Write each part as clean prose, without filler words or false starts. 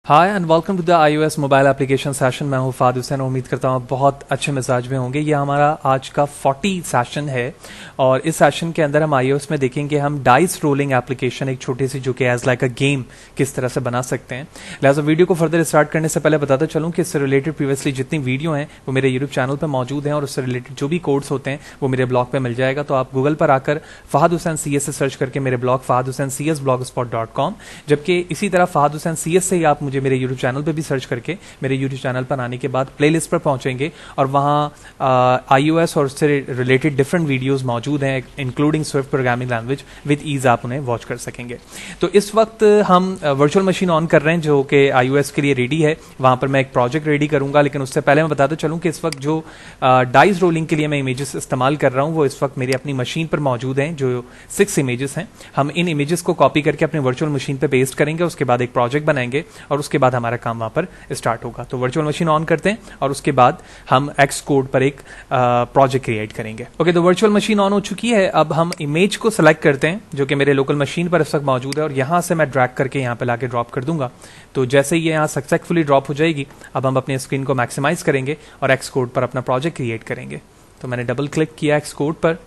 Hi and welcome to the iOS mobile application session. मैं हूं Fahd Hussain. उम्मीद करता हूं बहुत अच्छे मिजाज में होंगे। ये हमारा आज का 40 सेशन है और इस सेशन के अंदर हम iOS में देखेंगे हम डाइस रोलिंग एप्लीकेशन एक छोटी सी जो कि एज लाइक अ गेम किस तरह से बना सकते हैं। लिहाजा वीडियो को फर्दर स्टार्ट करने से पहले बताता चलूं कि इससे रिलेटेड प्रीवियसली जितनी वीडियो हैं वो मेरे यूट्यूब चैनल पर मौजूद हैं और उससे रिलेटेड जो भी कोड्स होते हैं वो मेरे ब्लॉग पर मिल जाएगा। तो आप गूगल पर आकर फहद हुसैन CS से सर्च करके मेरे blog Fahad Hussain CS blogspot.com, जबकि इसी तरह फहद हुसैन CS से ही आप मुझे मेरे यूट्यूब चैनल पे भी सर्च करके मेरे यूट्यूब चैनल पर आने के बाद प्लेलिस्ट पर पहुंचेंगे और वहां iOS और उससे रिलेटेड डिफरेंट वीडियोस मौजूद हैं including Swift programming language. With ease आप उन्हें वॉच कर सकेंगे। तो इस वक्त हम वर्चुअल मशीन ऑन कर रहे हैं जो कि iOS के लिए रेडी है। वहां पर मैं एक प्रोजेक्ट रेडी करूंगा, लेकिन उससे पहले मैं बताता चलूं कि इस वक्त जो डाइस रोलिंग के लिए मैं इमेजेस इस्तेमाल कर रहा हूं वो इस वक्त मेरी अपनी मशीन पर मौजूद हैं, जो 6 इमेजेस हैं। हम इन इमेजेस को कॉपी करके अपने वर्चुअल मशीन पर पेस्ट करेंगे, उसके बाद एक प्रोजेक्ट बनाएंगे और उसके बाद हमारा काम वहां पर स्टार्ट होगा। तो वर्चुअल मशीन ऑन करते हैं और उसके बाद हम एक्स कोड पर एक प्रोजेक्ट क्रिएट करेंगे। ओके, तो वर्चुअल मशीन ऑन हो चुकी है। अब हम इमेज को सिलेक्ट करते हैं जो कि मेरे लोकल मशीन पर इस वक्त मौजूद है और यहां से मैं ड्रैग करके यहां पे लाके ड्रॉप कर दूंगा। तो जैसे ही ये यहां सक्सेसफुली ड्रॉप हो जाएगी, अब हम अपने स्क्रीन को मैक्सिमाइज करेंगे और एक्स कोड पर अपना प्रोजेक्ट क्रिएट करेंगे। तो मैंने डबल क्लिक किया एक्स कोड पर,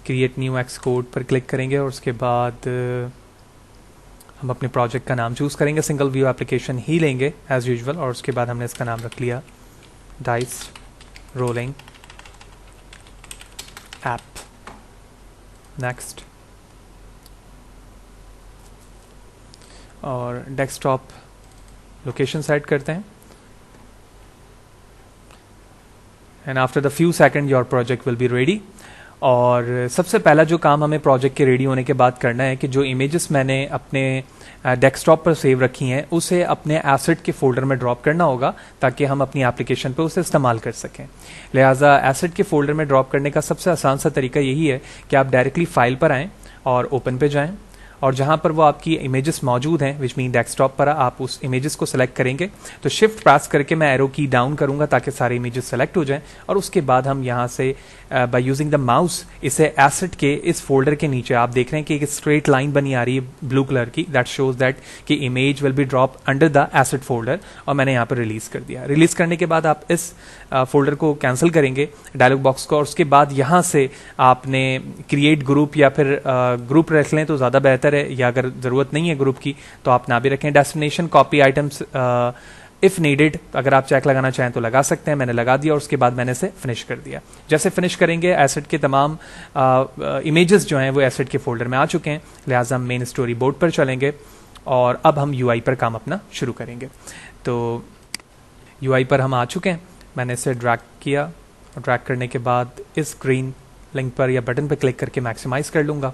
क्रिएट न्यू एक्स कोड पर क्लिक करेंगे और उसके बाद हम अपने प्रोजेक्ट का नाम चूज करेंगे। सिंगल व्यू एप्लीकेशन ही लेंगे एज यूजुअल और उसके बाद हमने इसका नाम रख लिया डाइस रोलिंग ऐप। नेक्स्ट, और डेस्कटॉप लोकेशन सेट करते हैं and after the few second your project will be ready. और सबसे पहला जो काम हमें प्रोजेक्ट के रेडी होने के बाद करना है कि जो इमेजेस मैंने अपने डेस्कटॉप पर सेव रखी हैं उसे अपने एसेट के फोल्डर में ड्रॉप करना होगा ताकि हम अपनी एप्लीकेशन पर उसे इस्तेमाल कर सकें। लिहाजा एसेट के फोल्डर में ड्रॉप करने का सबसे आसान सा तरीका यही है कि आप डायरेक्टली फाइल पर आएँ और ओपन पे जाएँ और जहां पर वो आपकी इमेजेस मौजूद हैं विच मीन डेस्कटॉप पर आप उस इमेजेस को सिलेक्ट करेंगे। तो शिफ्ट प्रेस करके मैं एरो की डाउन करूंगा ताकि सारे इमेजेस सेलेक्ट हो जाएं और उसके बाद हम यहां से बाय यूजिंग द माउस इसे एसेट के इस फोल्डर के नीचे आप देख रहे हैं कि एक स्ट्रेट लाइन बनी आ रही है ब्लू कलर की, दैट शोज दैट कि image will be drop under the asset folder और मैंने यहाँ पर रिलीज कर दिया। रिलीज करने के बाद आप इस फोल्डर को कैंसिल करेंगे डायलॉग बॉक्स को और उसके बाद यहाँ से आपने क्रिएट ग्रुप या फिर ग्रुप रख लें तो ज़्यादा बेहतर है, या अगर ज़रूरत नहीं है ग्रुप की तो आप ना भी रखें। Destination copy items if needed अगर आप चेक लगाना चाहें तो लगा सकते हैं। मैंने लगा दिया और उसके बाद मैंने इसे फिनिश कर दिया। जैसे फिनिश करेंगे एसेट के तमाम इमेजेस जो हैं वो एसेट के फोल्डर में आ चुके हैं। लिहाजा हम मेन स्टोरी बोर्ड पर चलेंगे और अब हम UI पर काम अपना शुरू करेंगे। तो UI पर हम आ चुके हैं। मैंने इसे ड्रैग किया और ड्रैग करने के बाद इस ग्रीन लिंक पर या बटन पर क्लिक करके मैक्सिमाइज कर लूँगा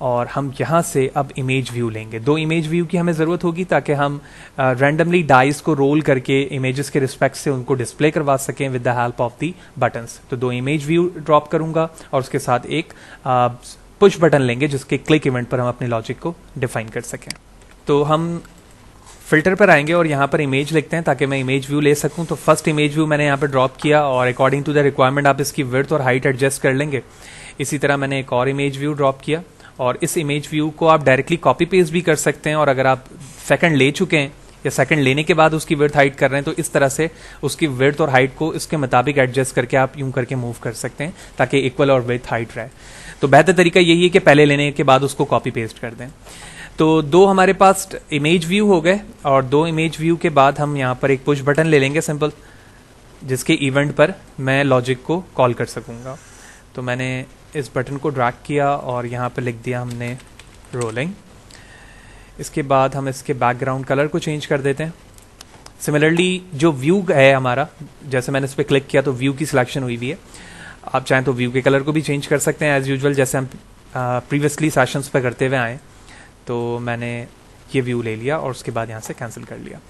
और हम यहाँ से अब इमेज व्यू लेंगे। 2 इमेज व्यू की हमें ज़रूरत होगी ताकि हम रैंडमली डाइस को रोल करके इमेजेस के रिस्पेक्ट से उनको डिस्प्ले करवा सकें with the help of the buttons. तो 2 इमेज व्यू ड्रॉप करूंगा और उसके साथ एक पुश बटन लेंगे जिसके क्लिक इवेंट पर हम अपने लॉजिक को डिफाइन कर सकें। तो हम फिल्टर पर आएंगे और यहाँ पर इमेज लिखते हैं ताकि मैं इमेज व्यू ले सकूं। तो फर्स्ट इमेज व्यू मैंने यहाँ पर ड्रॉप किया और अकॉर्डिंग टू द रिक्वायरमेंट आप इसकी विड्थ और हाइट एडजस्ट कर लेंगे। इसी तरह मैंने एक और इमेज व्यू ड्रॉप किया और इस इमेज व्यू को आप डायरेक्टली कॉपी पेस्ट भी कर सकते हैं और अगर आप सेकंड ले चुके हैं या सेकंड लेने के बाद उसकी विड्थ हाइट कर रहे हैं तो इस तरह से उसकी विड्थ और हाइट को इसके मुताबिक एडजस्ट करके आप यूं करके मूव कर सकते हैं ताकि इक्वल और विड्थ हाइट रहे। तो बेहतर तरीका यही है कि पहले लेने के बाद उसको कॉपी पेस्ट कर दें। तो 2 हमारे पास इमेज व्यू हो गए और 2 इमेज व्यू के बाद हम यहाँ पर एक पुश बटन ले लेंगे सिंपल, जिसके इवेंट पर मैं लॉजिक को कॉल कर सकूंगा। तो मैंने इस बटन को ड्रैग किया और यहाँ पे लिख दिया हमने रोलिंग। इसके बाद हम इसके बैकग्राउंड कलर को चेंज कर देते हैं। सिमिलरली जो व्यू है हमारा, जैसे मैंने इस पर क्लिक किया तो व्यू की सिलेक्शन हुई है। आप चाहें तो व्यू के कलर को भी चेंज कर सकते हैं एज यूजुअल, जैसे हम प्रीवियसली सेशंस पे करते हुए आए। तो मैंने ये व्यू ले लिया और उसके बाद यहाँ से कैंसिल कर लिया।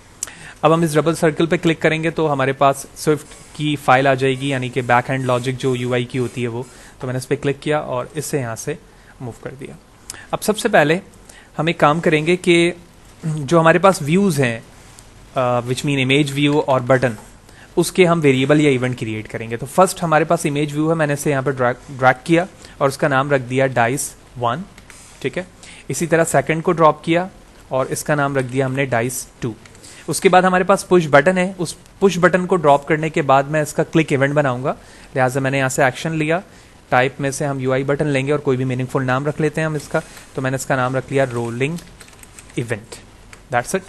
अब हम इस डबल सर्कल पे क्लिक करेंगे तो हमारे पास स्विफ्ट की फाइल आ जाएगी, यानी कि बैक हैंड लॉजिक जो UI की होती है वो। तो मैंने इस पर क्लिक किया और इससे यहाँ से मूव कर दिया। अब सबसे पहले हम एक काम करेंगे कि जो हमारे पास व्यूज़ हैं विच मीन इमेज व्यू और बटन, उसके हम वेरिएबल या इवेंट क्रिएट करेंगे। तो फर्स्ट हमारे पास इमेज व्यू है, मैंने इसे यहाँ पर ड्रैग किया और उसका नाम रख दिया डाइस 1। ठीक है, इसी तरह सेकंड को ड्रॉप किया और इसका नाम रख दिया हमने डाइस 2। उसके बाद हमारे पास पुश बटन है, उस पुश बटन को ड्रॉप करने के बाद मैं इसका क्लिक इवेंट बनाऊंगा, लिहाजा मैंने यहाँ से एक्शन लिया। टाइप में से हम यूआई बटन लेंगे और कोई भी मीनिंगफुल नाम रख लेते हैं हम इसका, तो मैंने इसका नाम रख लिया रोलिंग इवेंट, दैट्स इट,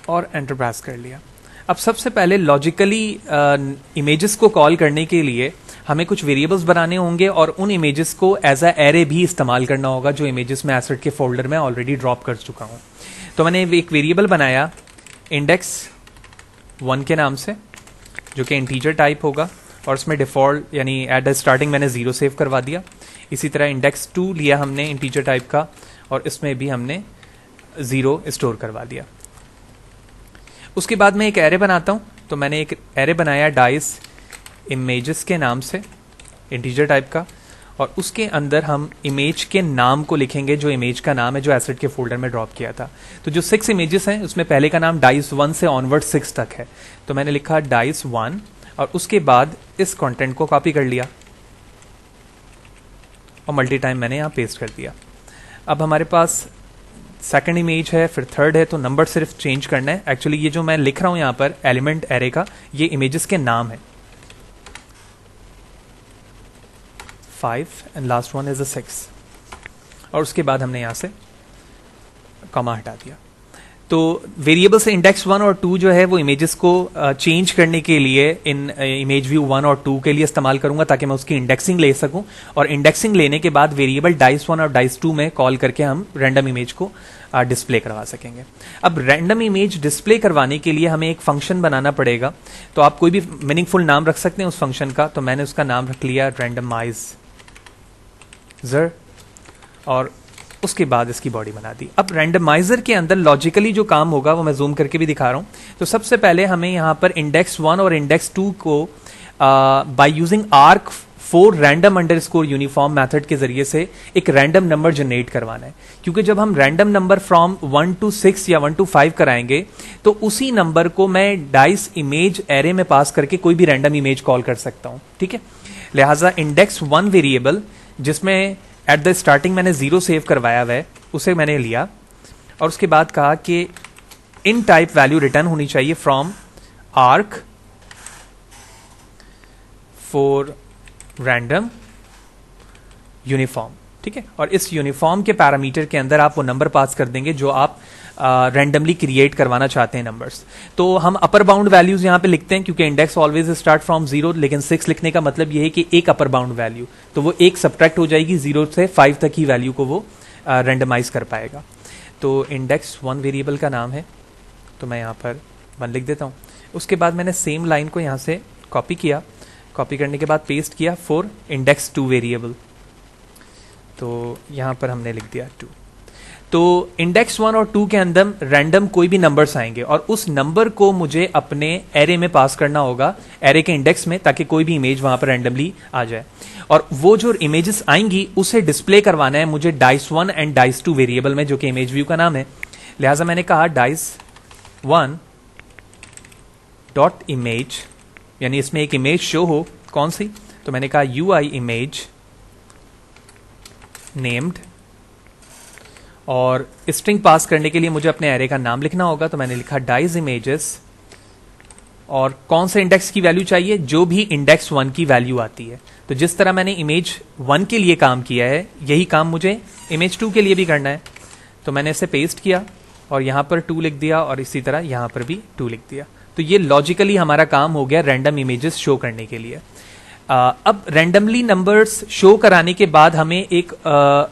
और एंटर प्रेस कर लिया। अब सबसे पहले लॉजिकली इमेजेस को कॉल करने के लिए हमें कुछ वेरिएबल्स बनाने होंगे और उन इमेजेस को एज अ एरे भी इस्तेमाल करना होगा, जो इमेजेस मैं एसेट के फोल्डर में ऑलरेडी ड्रॉप कर चुका हूं। तो मैंने एक वेरिएबल बनाया इंडेक्स 1 के नाम से, जो कि इंटीजर टाइप होगा, और उसमें डिफॉल्ट यानी एट द स्टार्टिंग मैंने 0 सेव करवा दिया। इसी तरह इंडेक्स 2 लिया हमने इंटीजर टाइप का, और इसमें भी हमने 0 स्टोर करवा दिया। उसके बाद मैं एक एरे बनाता हूं, तो मैंने एक एरे बनाया डाइस इमेजेस के नाम से, इंटीजर टाइप का, और उसके अंदर हम इमेज के नाम को लिखेंगे, जो इमेज का नाम है जो एसेट के फोल्डर में ड्रॉप किया था। तो जो 6 इमेजेस हैं उसमें पहले का नाम डाइस 1 से ऑनवर्ड 6 तक है, तो मैंने लिखा डाइस 1 और उसके बाद इस कंटेंट को कॉपी कर लिया और मल्टी टाइम मैंने यहाँ पेस्ट कर दिया। अब हमारे पास सेकंड इमेज है, फिर थर्ड है, तो नंबर सिर्फ चेंज करना है। एक्चुअली ये जो मैं लिख रहा हूं यहाँ पर एलिमेंट एरे का, ये इमेजेस के नाम है, 5 and last one is a 6, और उसके बाद हमने यहाँ से कॉमा हटा दिया। तो वेरिएबल से इंडेक्स 1 और 2 जो है वो इमेजेस को चेंज करने के लिए इन इमेज व्यू 1 और 2 के लिए इस्तेमाल करूंगा, ताकि मैं उसकी इंडेक्सिंग ले सकूं, और इंडेक्सिंग लेने के बाद वेरिएबल डाइस 1 और डाइस 2 में कॉल करके हम रैंडम इमेज को डिस्प्ले करवा सकेंगे। अब रैंडम इमेज डिस्प्ले करवाने के लिए हमें एक फंक्शन बनाना पड़ेगा, तो आप कोई भी मीनिंगफुल नाम रख सकते हैं उस फंक्शन का, तो मैंने उसका नाम रख लिया रैंडमाइजर, और उसके बाद इसकी बॉडी बना दी। अब रैंडमाइजर के अंदर लॉजिकली जो काम होगा वो मैं जूम करके भी दिखा रहा हूं। तो सबसे पहले हमें यहां पर इंडेक्स 1 और इंडेक्स 2 को by using arc for random underscore uniform method के जरिए से एक रैंडम नंबर जनरेट करवाना है, क्योंकि जब हम रैंडम नंबर फ्रॉम 1 to 6 या 1 to 5 कराएंगे तो उसी नंबर को मैं डाइस इमेज एरे में पास करके कोई भी रैंडम इमेज कॉल कर सकता हूं, ठीक है। लिहाजा इंडेक्स 1 वेरिएबल जिसमें एट द स्टार्टिंग मैंने 0 सेव करवाया हुआ है, उसे मैंने लिया और उसके बाद कहा कि इन टाइप वैल्यू रिटर्न होनी चाहिए from arc for random uniform, ठीक है। और इस यूनिफॉर्म के पैरामीटर के अंदर आप वो नंबर पास कर देंगे जो आप रैंडमली क्रिएट करवाना चाहते हैं नंबर्स। तो हम अपर बाउंड वैल्यूज यहां पे लिखते हैं, क्योंकि इंडेक्स ऑलवेज स्टार्ट फ्रॉम 0, लेकिन 6 लिखने का मतलब ये है कि एक अपर बाउंड वैल्यू, तो वो एक सब्ट्रैक्ट हो जाएगी, 0 से 5 तक ही वैल्यू को वो रैंडमाइज कर पाएगा। तो इंडेक्स 1 वेरिएबल का नाम है, तो मैं यहाँ पर 1 लिख देता हूँ। उसके बाद मैंने सेम लाइन को यहाँ से कॉपी किया, कॉपी करने के बाद पेस्ट किया फॉर इंडेक्स 2 वेरिएबल, तो यहाँ पर हमने लिख दिया 2। तो इंडेक्स 1 और 2 के अंदर रैंडम कोई भी नंबर्स आएंगे और उस नंबर को मुझे अपने एरे में पास करना होगा, एरे के इंडेक्स में, ताकि कोई भी इमेज वहां पर रैंडमली आ जाए। और वो जो इमेजेस आएंगी उसे डिस्प्ले करवाना है मुझे डाइस 1 एंड डाइस 2 वेरिएबल में, जो कि इमेज व्यू का नाम है। लिहाजा मैंने कहा डाइस 1 डॉट इमेज, यानी इसमें एक इमेज शो हो, कौन सी, तो मैंने कहा UI इमेज नेम्ड, और स्ट्रिंग पास करने के लिए मुझे अपने एरे का नाम लिखना होगा, तो मैंने लिखा डाइस इमेजेस, और कौन से इंडेक्स की वैल्यू चाहिए, जो भी इंडेक्स 1 की वैल्यू आती है। तो जिस तरह मैंने इमेज 1 के लिए काम किया है, यही काम मुझे इमेज 2 के लिए भी करना है। तो मैंने इसे पेस्ट किया और यहां पर 2 लिख दिया, और इसी तरह यहां पर भी 2 लिख दिया। तो ये लॉजिकली हमारा काम हो गया रैंडम इमेजेस शो करने के लिए। अब रैंडमली नंबर्स शो कराने के बाद हमें एक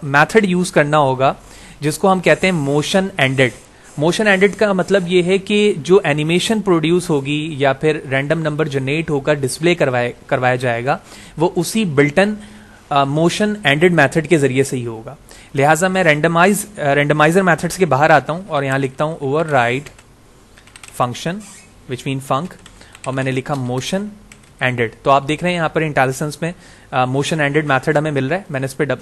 मेथड यूज करना होगा जिसको हम कहते हैं मोशन एंडेड। मोशन एंडेड का मतलब ये है कि जो एनिमेशन प्रोड्यूस होगी या फिर रैंडम नंबर जनरेट होकर डिस्प्ले करवाया जाएगा, वो उसी बिल्टन मोशन एंडेड मेथड के जरिए से ही होगा। लिहाजा मैं रैंडमाइजर मेथड्स के बाहर आता हूं और यहां लिखता हूं ओवरराइड फंक्शन विच मीन फंक, और मैंने लिखा मोशन एंडेड। तो आप देख रहे हैं यहाँ पर इंटेलिजेंस में मोशन एंडेड मेथड हमें मिल रहा है। मैंने इस पर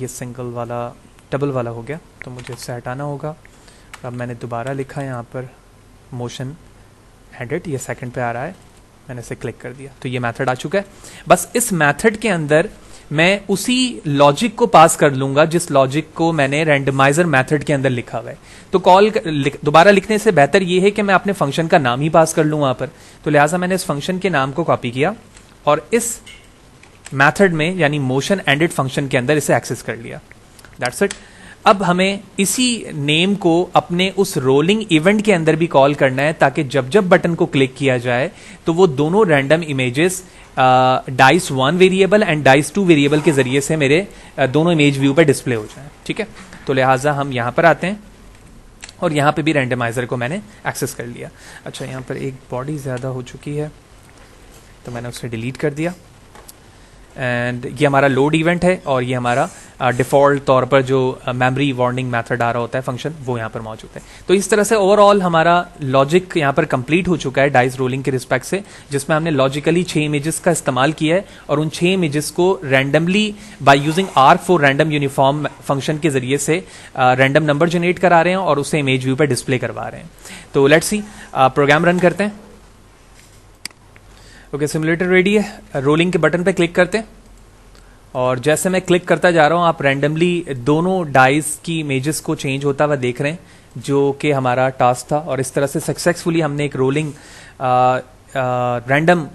ये सिंगल वाला डबल वाला हो गया, तो मुझे इससे हटाना होगा। अब मैंने दोबारा लिखा यहाँ पर मोशन एंडेड, ये सेकंड पे आ रहा है, मैंने इसे क्लिक कर दिया, तो ये मेथड आ चुका है। बस इस मेथड के अंदर मैं उसी लॉजिक को पास कर लूंगा जिस लॉजिक को मैंने रैंडमाइजर मेथड के अंदर लिखा हुआ है। तो कॉल दोबारा लिखने से बेहतर यह है कि मैं अपने फंक्शन का नाम ही पास कर लूं वहां पर। तो लिहाजा मैंने इस फंक्शन के नाम को कॉपी किया और इस मेथड में यानी मोशन एंडेड फंक्शन के अंदर इसे एक्सेस कर लिया। That's it. अब हमें इसी नेम को अपने उस रोलिंग इवेंट के अंदर भी कॉल करना है ताकि जब जब बटन को क्लिक किया जाए तो वो दोनों random images dice one variable and dice two variable के जरिए से मेरे दोनों इमेज व्यू पर डिस्प्ले हो जाए। ठीक है, तो लिहाजा हम यहां पर आते हैं और यहां पे भी रैंडमाइजर को मैंने एक्सेस कर लिया। अच्छा, यहां पर एक बॉडी ज्यादा हो चुकी है तो मैंने उसे डिलीट कर दिया। एंड ये हमारा लोड इवेंट है और ये हमारा डिफॉल्ट तौर पर जो मेमोरी वार्निंग मेथड आ रहा होता है फंक्शन, वो यहाँ पर मौजूद है। तो इस तरह से ओवरऑल हमारा लॉजिक यहाँ पर कंप्लीट हो चुका है डाइस रोलिंग के रिस्पेक्ट से, जिसमें हमने लॉजिकली 6 इमेजेस का इस्तेमाल किया है और उन 6 इमेजेस को randomly by using arc for random uniform function के जरिए से रैंडम नंबर जनरेट करा रहे हैं और उसे इमेज व्यू पर डिस्प्ले करवा रहे हैं। तो लेट्स सी, प्रोग्राम रन करते हैं। ओके, सिमुलेटर रेडी है। रोलिंग के बटन पे क्लिक करते हैं और जैसे मैं क्लिक करता जा रहा हूं आप रैंडमली दोनों डाइस की इमेजेस को चेंज होता हुआ देख रहे हैं, जो कि हमारा टास्क था। और इस तरह से सक्सेसफुली हमने एक रोलिंग रैंडम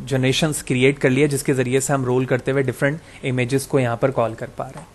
जनरेशंस क्रिएट कर लिया जिसके जरिए से हम रोल करते हुए डिफरेंट इमेजेस को यहां पर कॉल कर पा रहे हैं।